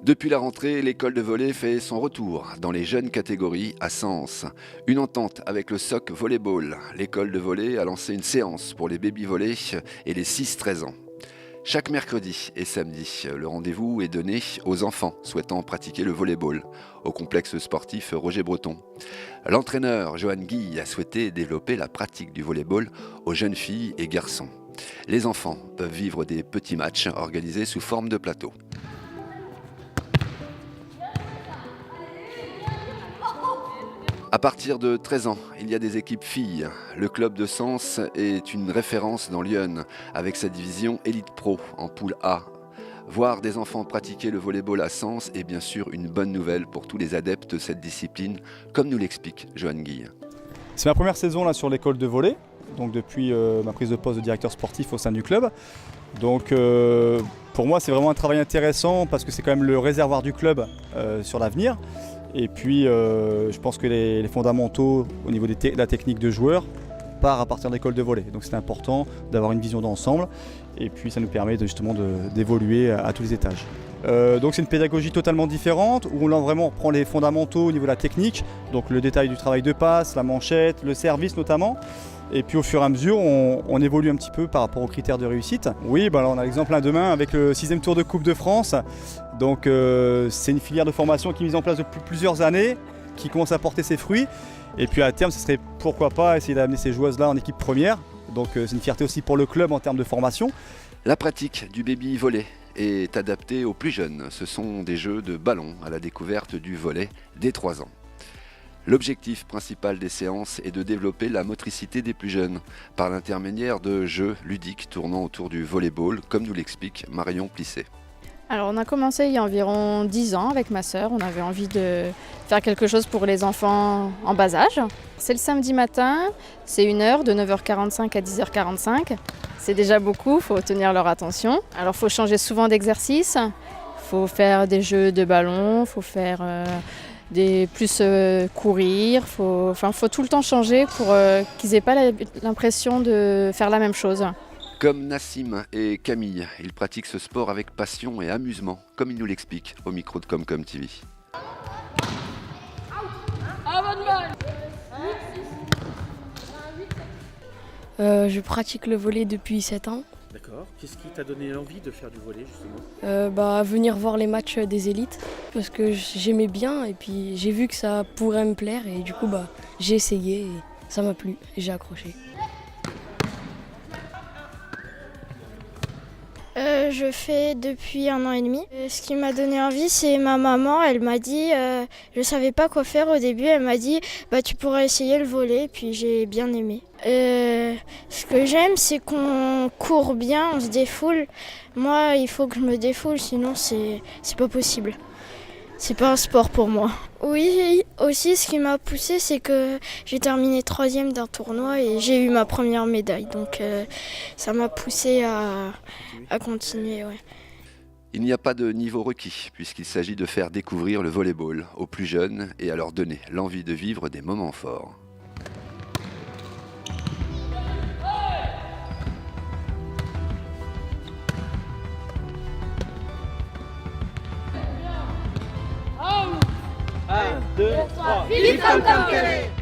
Depuis la rentrée, l'école de volley fait son retour dans les jeunes catégories à Sens. Une entente avec le SOC Volleyball. L'école de volley a lancé une séance pour les baby-volley et les 6-13 ans. Chaque mercredi et samedi, le rendez-vous est donné aux enfants souhaitant pratiquer le volleyball au complexe sportif Roger Breton. L'entraîneur Johan Guy a souhaité développer la pratique du volleyball aux jeunes filles et garçons. Les enfants peuvent vivre des petits matchs organisés sous forme de plateau. À partir de 13 ans, il y a des équipes filles. Le club de Sens est une référence dans l'Yonne avec sa division Elite Pro en poule A. Voir des enfants pratiquer le volleyball à Sens est bien sûr une bonne nouvelle pour tous les adeptes de cette discipline, comme nous l'explique Johan Guy. C'est ma première saison là sur l'école de volley, donc depuis ma prise de poste de directeur sportif au sein du club. Donc pour moi c'est vraiment un travail intéressant parce que c'est quand même le réservoir du club sur l'avenir. Et puis je pense que les fondamentaux au niveau de la technique de joueur part à partir de l'école de volley. Donc c'est important d'avoir une vision d'ensemble et puis ça nous permet justement d'évoluer à tous les étages. Donc c'est une pédagogie totalement différente où on vraiment reprend les fondamentaux au niveau de la technique, donc le détail du travail de passe, la manchette, le service notamment. Et puis au fur et à mesure, on évolue un petit peu par rapport aux critères de réussite. Oui, là, on a l'exemple demain avec le 6e Tour de Coupe de France. Donc c'est une filière de formation qui est mise en place depuis plusieurs années, qui commence à porter ses fruits. Et puis à terme, ce serait pourquoi pas essayer d'amener ces joueuses-là en équipe première. Donc c'est une fierté aussi pour le club en termes de formation. La pratique du baby volley est adaptée aux plus jeunes. Ce sont des jeux de ballon à la découverte du volley dès 3 ans. L'objectif principal des séances est de développer la motricité des plus jeunes par l'intermédiaire de jeux ludiques tournant autour du volleyball, comme nous l'explique Marion Plisset. Alors on a commencé il y a environ 10 ans avec ma sœur. On avait envie de faire quelque chose pour les enfants en bas âge. C'est le samedi matin, c'est 1 heure de 9h45 à 10h45. C'est déjà beaucoup, il faut tenir leur attention. Alors il faut changer souvent d'exercice, il faut faire des jeux de ballon, il faut faire courir, faut tout le temps changer pour qu'ils n'aient pas l'impression de faire la même chose. Comme Nassim et Camille, ils pratiquent ce sport avec passion et amusement, comme ils nous l'expliquent au micro de Comcom TV. Je pratique le volley depuis 7 ans. D'accord. Qu'est-ce qui t'a donné envie de faire du volley justement ? Venir voir les matchs des élites parce que j'aimais bien et puis j'ai vu que ça pourrait me plaire et du coup j'ai essayé et ça m'a plu et j'ai accroché. Je fais depuis 1 an et demi. Ce qui m'a donné envie, c'est ma maman. Elle m'a dit, je savais pas quoi faire au début. Elle m'a dit, tu pourrais essayer le volley. Puis j'ai bien aimé. Ce que j'aime, c'est qu'on court bien, on se défoule. Moi, il faut que je me défoule, sinon c'est pas possible. C'est pas un sport pour moi. Oui, aussi ce qui m'a poussée, c'est que j'ai terminé 3e d'un tournoi et j'ai eu ma première médaille. Donc ça m'a poussée à continuer. Ouais. Il n'y a pas de niveau requis, puisqu'il s'agit de faire découvrir le volleyball aux plus jeunes et à leur donner l'envie de vivre des moments forts. Un, deux, trois. Vive Comcom TV!